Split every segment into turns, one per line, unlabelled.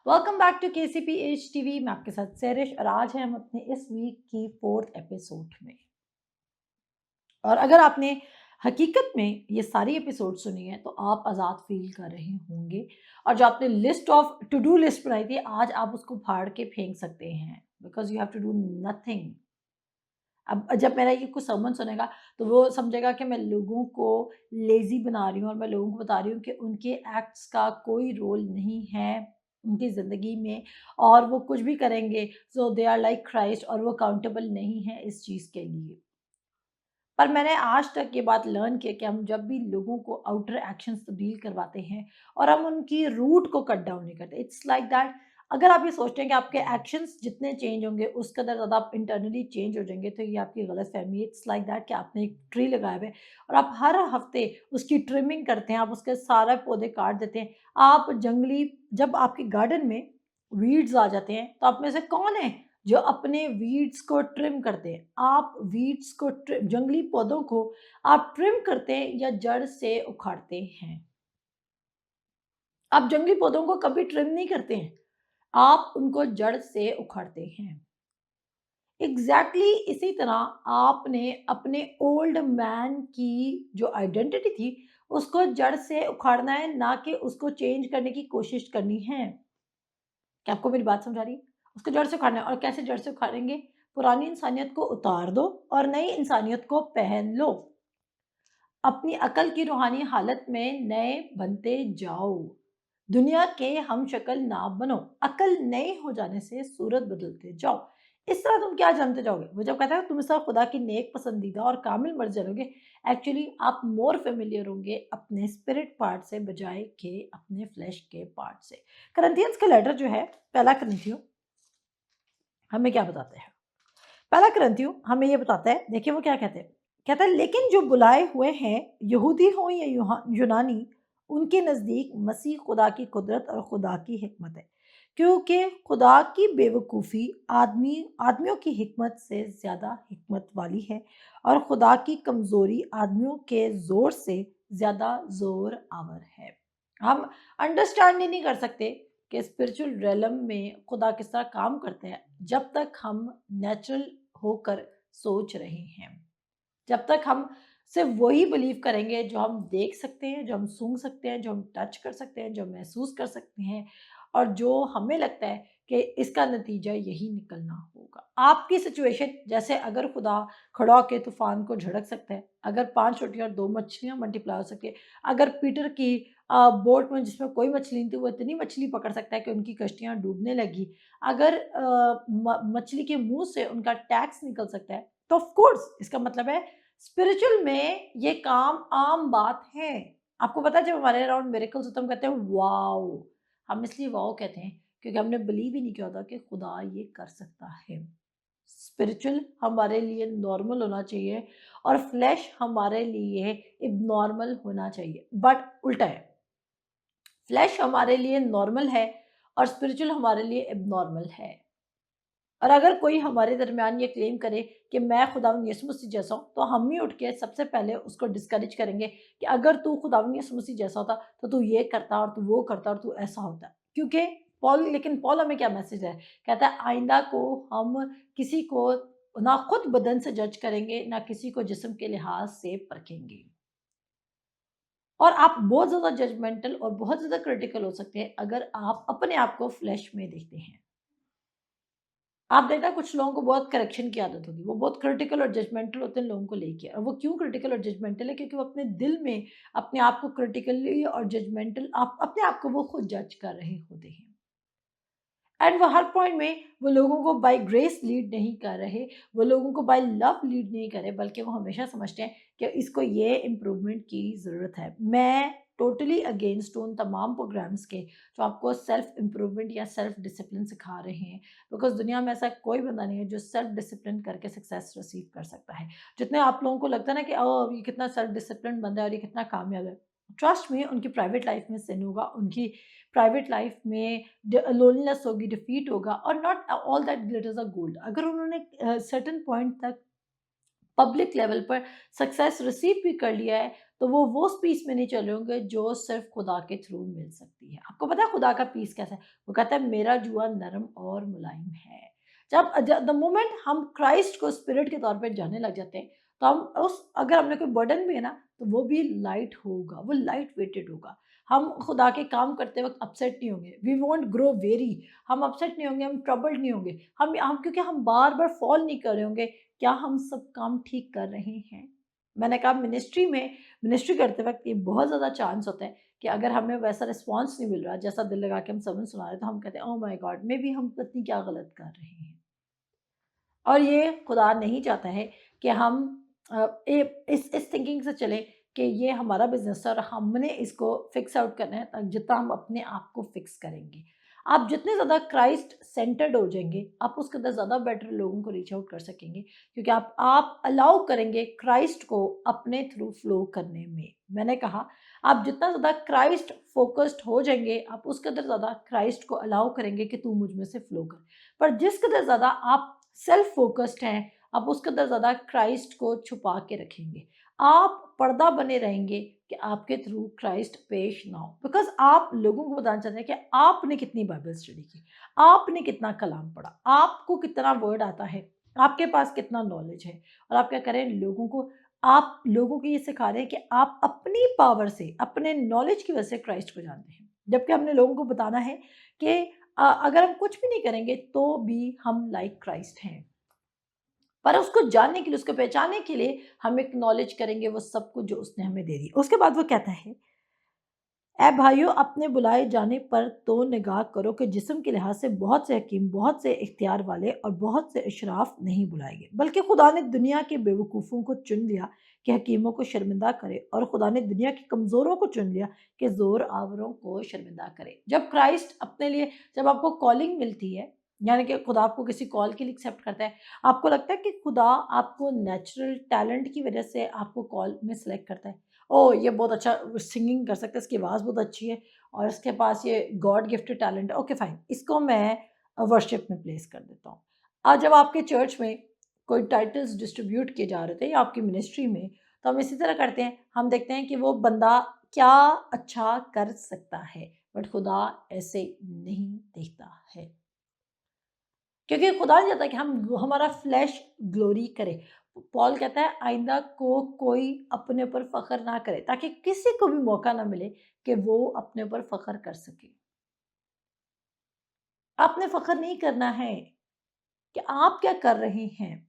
Welcome back to KCPH TV. मैं आपके साथ सैरिश और आज है हम अपने इस वीक की 4th एपिसोड में। और अगर आपने हकीकत में ये सारी एपिसोड सुनी है तो आप आज़ाद फील कर रहे होंगे। और जो आपने list of to do list बनाई थी आज आप उसको फाड़ के फेंक सकते हैं, because you have to do nothing. अब जब मेरा ये कुछ सर्मन सुनेगा तो वो समझेगा कि मैं लोगों को लेज़ी बना रही हूँ और मैं लोगों को बता रही हूँ कि उनके एक्ट्स का कोई रोल नहीं है उनकी ज़िंदगी में, और वो कुछ भी करेंगे सो दे आर लाइक क्राइस्ट, और वो अकाउंटेबल नहीं है इस चीज़ के लिए। पर मैंने आज तक ये बात लर्न किया कि हम जब भी लोगों को आउटर एक्शंस तब्दील करवाते हैं और हम उनकी रूट को कट डाउन नहीं करते, इट्स लाइक दैट। अगर आप ये सोचते हैं कि आपके एक्शंस जितने चेंज होंगे उस कदर ज़्यादा आप इंटरनली चेंज हो जाएंगे, तो ये आपकी गलत फहमी है। इट्स लाइक दैट कि आपने एक ट्री लगाया हुआ है और आप हर हफ्ते उसकी ट्रिमिंग करते हैं, आप उसके सारे पौधे काट देते हैं। आप जंगली, जब आपके गार्डन में वीड्स आ जाते हैं तो आप में से कौन है जो अपने वीड्स को ट्रिम करते हैं? आप वीड्स को जंगली पौधों को आप ट्रिम करते हैं या जड़ से उखाड़ते हैं? आप जंगली पौधों को कभी ट्रिम नहीं करते हैं, आप उनको जड़ से उखाड़ते हैं। एग्जैक्टली इसी तरह आपने अपने ओल्ड मैन की जो आइडेंटिटी थी उसको जड़ से उखाड़ना है, ना कि उसको चेंज करने की कोशिश करनी है। क्या आपको मेरी बात समझ आ रही है? उसको जड़ से उखाड़ना है, और कैसे जड़ से उखाड़ेंगे? पुरानी इंसानियत को उतार दो और नई इंसानियत को पहन लो। अपनी अकल की रूहानी हालत में नए बनते जाओ। दुनिया के हम शक्ल ना बनो। अकल नए हो जाने से सूरत बदलते जाओ। इस तरह तुम क्या जानते जाओगे? वो जब कहता है तुम इस तरह खुदा की नेक पसंदीदा और कामिल मर्द जनोगे, एक्चुअली आप मोर फेमिलियर होंगे अपने स्पिरिट पार्ट से बजाय के अपने फ्लैश के पार्ट से। करंथियंस का लेटर जो है, पहला करंथियों, हमें क्या बताते हैं? पहला करंथियों हमें ये बताता है, देखिए वो क्या कहते हैं। कहता है लेकिन जो बुलाए हुए हैं, यहूदी हो या यूनानी, उनके नज़दीक मसीह खुदा की कुदरत और खुदा की हिकमत है। क्योंकि खुदा की बेवकूफ़ी आदमियों की हिकमत से ज़्यादा हिकमत वाली है, और खुदा की कमज़ोरी आदमियों के ज़ोर से ज़्यादा ज़ोर आवर है। हम अंडरस्टैंड ही नहीं कर सकते कि स्पिरिचुअल रेलम में खुदा किस तरह काम करते हैं जब तक हम नेचुरल होकर सोच रहे हैं। जब तक हम सिर्फ वही बिलीव करेंगे जो हम देख सकते हैं, जो हम सूंघ सकते हैं, जो हम टच कर सकते हैं, जो हम महसूस कर सकते हैं, और जो हमें लगता है कि इसका नतीजा यही निकलना होगा। आपकी सिचुएशन जैसे, अगर खुदा खड़ा होके तूफान को झड़क सकता है, अगर 5 रोटियाँ और 2 मछलियाँ मल्टीप्लाई हो सकती है, अगर पीटर की बोट में जिसमें कोई मछली नहीं थी वो इतनी मछली पकड़ सकता है कि उनकी कश्तियाँ डूबने लगी, अगर मछली के मुँह से उनका टैक्स निकल सकता है, तो ऑफ कोर्स इसका मतलब है स्पिरिचुअल में ये काम आम बात है। आपको पता है जब हमारे अराउंड मिरेकल्स होते हैं हम कहते हैं वाओ! हम इसलिए वाओ कहते हैं क्योंकि हमने बिलीव ही नहीं किया होता कि खुदा ये कर सकता है। स्पिरिचुअल हमारे लिए नॉर्मल होना चाहिए और फ्लेश हमारे लिए इब्नॉर्मल होना चाहिए। बट उल्टा है, फ्लेश हमारे लिए नॉर्मल है और स्पिरिचुअल हमारे लिए एबनॉर्मल है। और अगर कोई हमारे दरमियान ये क्लेम करे कि मैं खुदावंद यीशु मसीह जैसा हूँ, तो हम ही उठ के सबसे पहले उसको डिस्करेज करेंगे कि अगर तू खुदावंद यीशु मसीह जैसा होता तो तू ये करता और तू वो करता और तू ऐसा होता। क्योंकि पॉल हमें क्या मैसेज है? कहता है आइंदा को हम किसी को ना खुद बदन से जज करेंगे, ना किसी को जिस्म के लिहाज से परखेंगे। और आप बहुत ज़्यादा जजमेंटल और बहुत ज़्यादा क्रिटिकल हो सकते हैं अगर आप अपने आप को फ्लैश में देखते हैं। आप देखना कुछ लोगों को बहुत करेक्शन की आदत होगी, वो बहुत क्रिटिकल और जजमेंटल होते हैं लोगों को लेके। और वो क्यों क्रिटिकल और जजमेंटल है? क्योंकि वो अपने दिल में अपने आप को क्रिटिकली और जजमेंटल आप अपने आप को वो खुद जज कर रहे होते हैं। एंड वो हर पॉइंट में वो लोगों को बाय ग्रेस लीड नहीं कर रहे, वो लोगों को बाय लव लीड नहीं कर रहे, बल्कि वो हमेशा समझते हैं कि इसको ये इम्प्रूवमेंट की ज़रूरत है। मैं टोटली अगेंस्ट हूँ उन तमाम प्रोग्राम्स के जो आपको सेल्फ इम्प्रूवमेंट या सेल्फ डिसिप्लिन सिखा रहे हैं, बिकॉज दुनिया में ऐसा कोई बंदा नहीं है जो सेल्फ डिसिप्लिन करके सक्सेस रिसीव कर सकता है। जितने आप लोगों को लगता है ना कि ओ ये कितना सेल्फ डिसिप्लिन बंदा है और ये कितना कामयाब है, ट्रस्ट में उनकी प्राइवेट लाइफ में सिन होगा, उनकी प्राइवेट लाइफ में लोनलीनेस होगी, डिफीट होगा, और not all that glitters are gold. अगर उन्होंने सर्टेन पॉइंट तक पब्लिक लेवल पर सक्सेस रिसीव भी कर लिया है, तो वो उस पीस में नहीं चले होंगे जो सिर्फ खुदा के थ्रू मिल सकती है। आपको पता है खुदा का पीस कैसा है? वो कहता है मेरा जुआ नरम और मुलायम है। द मोमेंट हम क्राइस्ट को स्पिरिट के तौर पे जानने लग जाते हैं, तो हम उस अगर हमने कोई बर्डन भी है ना, तो वो भी लाइट होगा, वो लाइट वेटेड होगा। हम खुदा के काम करते वक़्त अपसेट नहीं होंगे, वी वोंट ग्रो वेरी, हम अपसेट नहीं होंगे, हम ट्रबल्ड नहीं होंगे। हम क्योंकि हम बार-बार फॉल नहीं कर रहे होंगे, क्या हम सब काम ठीक कर रहे हैं? मैंने कहा मिनिस्ट्री करते वक़्त ये बहुत ज़्यादा चांस होता है कि अगर हमें वैसा रिस्पॉन्स नहीं मिल रहा, जैसा दिल लगा के हम सर्मन सुना रहे हैं, तो हम कहते हैं, ओह माय गॉड! मेबी हम पता नहीं क्या गलत कर रहे हैं। और ये खुदा नहीं चाहता है कि हम इस थिंकिंग से चलें कि ये हमारा बिज़नेस है और हमने इसको फिक्स आउट करना है, जितना हम अपने आप को फिक्स करेंगे। आप जितने ज़्यादा क्राइस्ट सेंटर्ड हो जाएँगे, आप उसके अंदर ज़्यादा बेटर लोगों को रीच आउट कर सकेंगे, क्योंकि आप अलाउ करेंगे क्राइस्ट को अपने थ्रू फ्लो करने में। मैंने कहा, आप जितना ज़्यादा क्राइस्ट फ़ोकस्ड हो जाएँगे, आप उसके अंदर ज़्यादा क्राइस्ट को अलाउ करेंगे कि तू मुझ में से फ्लो कर। पर जिस कदर ज़्यादा आप सेल्फ फोकस्ड हैं, आप उस कदर ज़्यादा क्राइस्ट को छुपा के रखेंगे। आप पर्दा बने रहेंगे कि आपके थ्रू क्राइस्ट पेश ना हो, बिकॉज़ आप लोगों को बताना चाहते हैं कि आपने कितनी बाइबल स्टडी की, आपने कितना कलाम पढ़ा, आपको कितना वर्ड आता है, आपके पास कितना नॉलेज है। और आप क्या करें, आप लोगों को ये सिखा रहे हैं कि आप अपनी पावर से, अपने नॉलेज की वजह से क्राइस्ट को जानते हैं। जबकि हमने लोगों को बताना है कि अगर हम कुछ भी नहीं करेंगे तो भी हम लाइक क्राइस्ट हैं। पर उसको जानने के लिए, उसको पहचानने के लिए हम एक्नॉलेज करेंगे वो सब कुछ जो उसने हमें दे दी। उसके बाद वो कहता है, ऐ भाइयों, अपने बुलाए जाने पर तो निगाह करो कि जिस्म के लिहाज से बहुत से हकीम, बहुत से इख्तियार वाले और बहुत से अशराफ नहीं बुलाए गए, बल्कि खुदा ने दुनिया के बेवकूफ़ों को चुन लिया कि हकीमों को शर्मिंदा करे, और खुदा ने दुनिया के कमज़ोरों को चुन लिया कि ज़ोर आवरों को शर्मिंदा करे। जब आपको कॉलिंग मिलती है, यानी कि खुदा आपको किसी कॉल के लिए एक्सेप्ट करता है, आपको लगता है कि खुदा आपको नेचुरल टैलेंट की वजह से आपको कॉल में सेलेक्ट करता है। ओह! ये बहुत अच्छा सिंगिंग कर सकता है, इसकी आवाज़ बहुत अच्छी है और इसके पास ये गॉड गिफ्टेड टैलेंट है। ओके फाइन, इसको मैं वर्शिप में प्लेस कर देता हूँ। आज जब आपके चर्च में कोई टाइटल्स डिस्ट्रीब्यूट किए जा रहे थे या आपकी मिनिस्ट्री में, तो हम इसी तरह करते हैं। हम देखते हैं कि वो बंदा क्या अच्छा कर सकता है, बट खुदा ऐसे नहीं देखता है। क्योंकि खुदा नहीं चाहता कि हम हमारा फ्लैश ग्लोरी करे। पॉल कहता है आइंदा को कोई अपने ऊपर फ़ख्र ना करे, ताकि किसी को भी मौका ना मिले कि वो अपने ऊपर फ़ख्र कर सके। आपने फ़ख्र नहीं करना है कि आप क्या कर रहे हैं।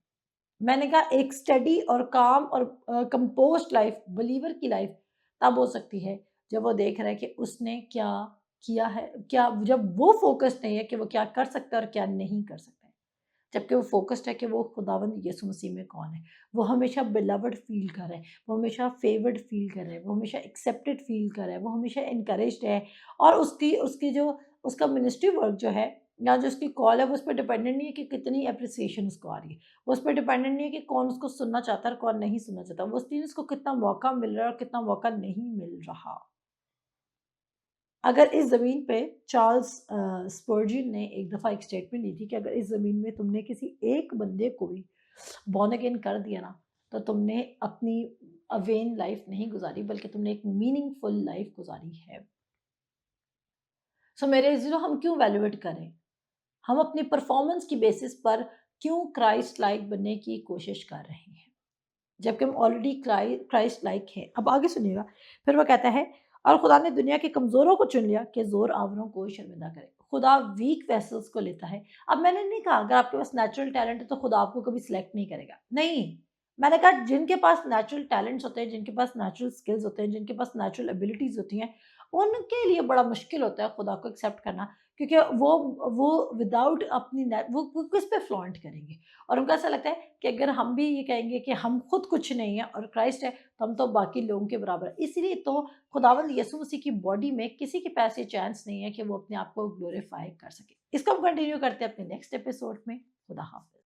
मैंने कहा एक स्टडी और काम और कंपोज़्ड लाइफ़, बिलीवर की लाइफ़ तब हो सकती है जब वो देख रहा है कि उसने क्या किया है, क्या जब वो फ़ोकस्ड नहीं है कि वो क्या कर सकता है और क्या नहीं कर सकता है। जबकि वो फ़ोकस्ड है कि वो खुदावंद यीशु मसीह में कौन है। वो हमेशा बिलवड फ़ील कर रहा है, वो हमेशा फ़ेवर्ड फ़ील कर रहा है, वो हमेशा एक्सेप्टेड फ़ील कर रहा है, वो हमेशा एनकरेज्ड है, और उसकी उसकी जो उसका मिनिस्ट्री वर्क जो है या जो उसकी कॉल है, वो उस पे डिपेंडेंट नहीं है कि कितनी एप्रिसिएशन उसको आ रही है। वो उस पे डिपेंडेंट नहीं है कि कौन उसको सुनना चाहता है और कौन नहीं सुनना चाहता। वो उसकी उसको कितना मौका मिल रहा है और कितना मौका नहीं मिल रहा। अगर इस ज़मीन पे चार्ल्स स्पर्जियन ने एक दफ़ा एक स्टेटमेंट दी थी कि अगर इस ज़मीन में तुमने किसी एक बंदे को भी बॉर्न अगेन कर दिया ना, तो तुमने अपनी वेन लाइफ नहीं गुजारी, बल्कि तुमने एक मीनिंगफुल लाइफ गुजारी है। सो मेरे इज़्ज़ो, हम क्यों वैल्यूएट करें? हम अपनी परफॉर्मेंस की बेसिस पर क्यों क्राइस्ट लाइक बनने की कोशिश कर रहे हैं, जबकि हम ऑलरेडी क्राइस्ट लाइक हैं। अब आगे सुनिएगा, फिर वो कहता है, और खुदा ने दुनिया के कमज़ोरों को चुन लिया कि ज़ोर आवरों को शर्मिंदा करे। खुदा वीक वेसल्स को लेता है। अब मैंने नहीं कहा अगर आपके पास नेचुरल टैलेंट है तो खुदा आपको कभी सिलेक्ट नहीं करेगा, नहीं। मैंने कहा जिनके पास नेचुरल टैलेंट्स होते हैं, जिनके पास नेचुरल स्किल्स होते हैं, जिनके पास नेचुरल एबिलिटीज़ होती हैं, उनके लिए बड़ा मुश्किल होता है खुदा को एक्सेप्ट करना, क्योंकि वो विदाउट अपनी वो किस पे फ्लॉन्ट करेंगे। और उनको ऐसा लगता है कि अगर हम भी ये कहेंगे कि हम खुद कुछ नहीं है और क्राइस्ट है, तो हम तो बाकी लोगों के बराबर है। इसीलिए तो खुदावंद यीशु मसीह की बॉडी में किसी के पास ये चांस नहीं है कि वो अपने आप को ग्लोरीफाई कर सके। इसको हम कंटिन्यू करते हैं अपने नेक्स्ट एपिसोड में। खुदा हाफ़िज़।